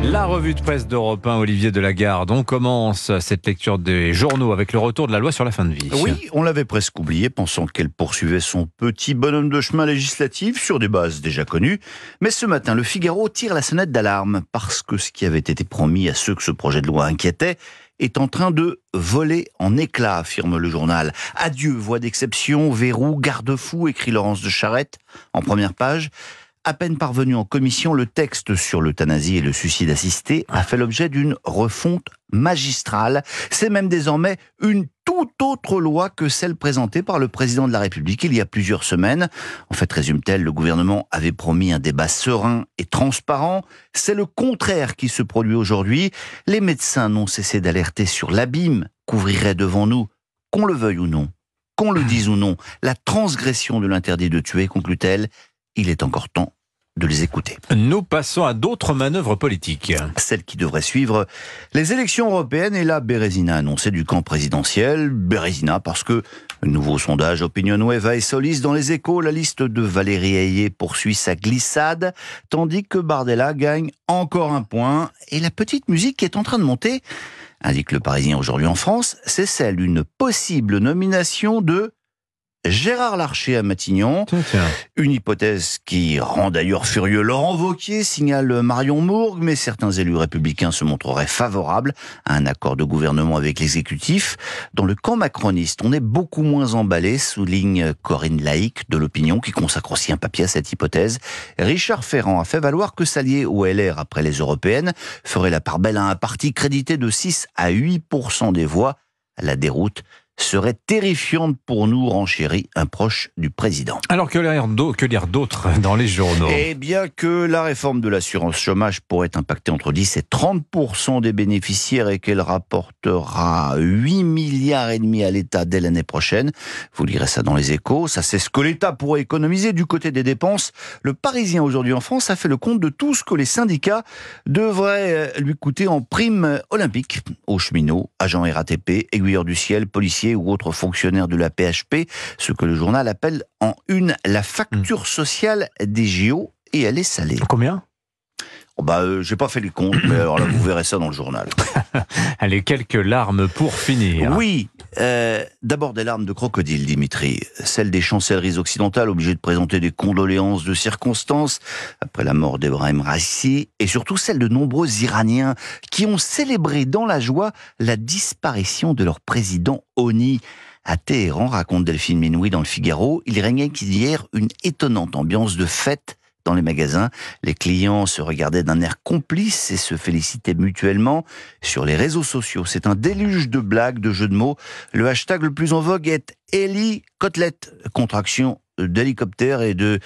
La revue de presse d'Europe 1, Olivier Delagarde. On commence cette lecture des journaux avec le retour de la loi sur la fin de vie. Oui, on l'avait presque oublié, pensant qu'elle poursuivait son petit bonhomme de chemin législatif sur des bases déjà connues. Mais ce matin, le Figaro tire la sonnette d'alarme parce que ce qui avait été promis à ceux que ce projet de loi inquiétait est en train de voler en éclats, affirme le journal. Adieu, voie d'exception, verrou, garde-fou, écrit Laurence de Charette en première page. À peine parvenu en commission, le texte sur l'euthanasie et le suicide assisté a fait l'objet d'une refonte magistrale. C'est même désormais une toute autre loi que celle présentée par le président de la République il y a plusieurs semaines. En fait, résume-t-elle, le gouvernement avait promis un débat serein et transparent. C'est le contraire qui se produit aujourd'hui. Les médecins n'ont cessé d'alerter sur l'abîme qu'ouvrirait devant nous, qu'on le veuille ou non, qu'on le dise ou non, la transgression de l'interdit de tuer, conclut-elle. Il est encore temps de les écouter. Nous passons à d'autres manœuvres politiques. Celle qui devrait suivre les élections européennes et la Bérésina annoncée du camp présidentiel. Bérésina parce que nouveau sondage Opinionway et Solis dans les Échos, la liste de Valérie Ayé poursuit sa glissade, tandis que Bardella gagne encore un point. Et la petite musique qui est en train de monter, indique le Parisien aujourd'hui en France, c'est celle d'une possible nomination de Gérard Larcher à Matignon. Tiens. Une hypothèse qui rend d'ailleurs furieux Laurent Wauquiez, signale Marion Mourgue, mais certains élus républicains se montreraient favorables à un accord de gouvernement avec l'exécutif. Dans le camp macroniste, on est beaucoup moins emballé, souligne Corinne Laïc de l'Opinion, qui consacre aussi un papier à cette hypothèse. Richard Ferrand a fait valoir que s'allier au LR après les européennes ferait la part belle à un parti crédité de 6 à 8% des voix. La déroute serait terrifiante pour nous, renchérit un proche du président. Alors que lire d'autres dans les journaux? Eh bien que la réforme de l'assurance chômage pourrait impacter entre 10 et 30% des bénéficiaires et qu'elle rapportera 8 milliards et demi à l'État dès l'année prochaine. Vous lirez ça dans les Échos. Ça, c'est ce que l'État pourrait économiser du côté des dépenses. Le Parisien aujourd'hui en France a fait le compte de tout ce que les syndicats devraient lui coûter en prime olympique aux cheminots, agents RATP, aiguilleurs du ciel, policiers ou autres fonctionnaires de la PHP, ce que le journal appelle en une la facture sociale des JO, et elle est salée. Combien? J'ai pas fait les comptes, mais alors là, vous verrez ça dans le journal. Allez, quelques larmes pour finir. Oui, d'abord des larmes de crocodile, Dimitri. Celles des chancelleries occidentales obligées de présenter des condoléances de circonstance après la mort d'Ebrahim Raisi, et surtout celles de nombreux Iraniens qui ont célébré dans la joie la disparition de leur président Honi. À Téhéran, raconte Delphine Minoui dans le Figaro, il régnait hier une étonnante ambiance de fête dans les magasins. Les clients se regardaient d'un air complice et se félicitaient mutuellement. Sur les réseaux sociaux, c'est un déluge de blagues, de jeux de mots. Le hashtag le plus en vogue est Eli Côtelette, contraction d'hélicoptère et de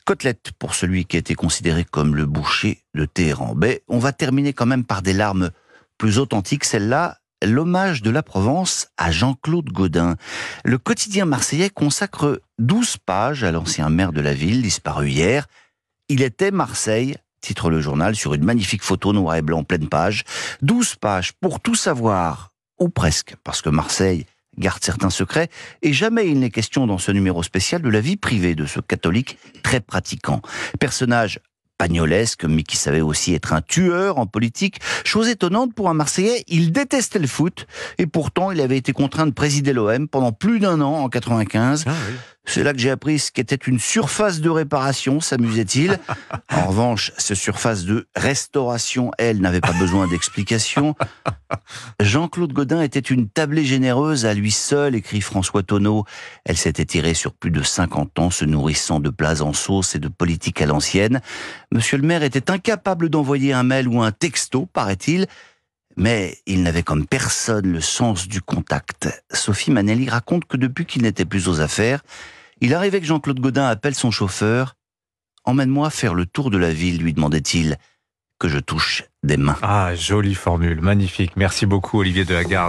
côtelette pour celui qui a été considéré comme le boucher de Téhéran. Mais on va terminer quand même par des larmes plus authentiques, celle-là. L'hommage de la Provence à Jean-Claude Gaudin. Le quotidien marseillais consacre 12 pages à l'ancien maire de la ville, disparu hier. Il était Marseille, titre le journal, sur une magnifique photo noir et blanc pleine page. 12 pages pour tout savoir, ou presque, parce que Marseille garde certains secrets, et jamais il n'est question dans ce numéro spécial de la vie privée de ce catholique très pratiquant. Personnage pagnolesque, mais qui savait aussi être un tueur en politique. Chose étonnante pour un Marseillais, il détestait le foot, et pourtant il avait été contraint de présider l'OM pendant plus d'un an en 95. Ah oui. C'est là que j'ai appris ce qu'était une surface de réparation, s'amusait-il. En revanche, cette surface de restauration, elle, n'avait pas besoin d'explication. Jean-Claude Gaudin était une tablée généreuse à lui seul, écrit François Tonneau. Elle s'était tirée sur plus de 50 ans, se nourrissant de plats en sauce et de politique à l'ancienne. Monsieur le maire était incapable d'envoyer un mail ou un texto, paraît-il, mais il n'avait comme personne le sens du contact. Sophie Manelli raconte que depuis qu'il n'était plus aux affaires, il arrivait que Jean-Claude Gaudin appelle son chauffeur. « Emmène-moi faire le tour de la ville », lui demandait-il, « que je touche des mains ». Ah, jolie formule, magnifique. Merci beaucoup Olivier Delagarde.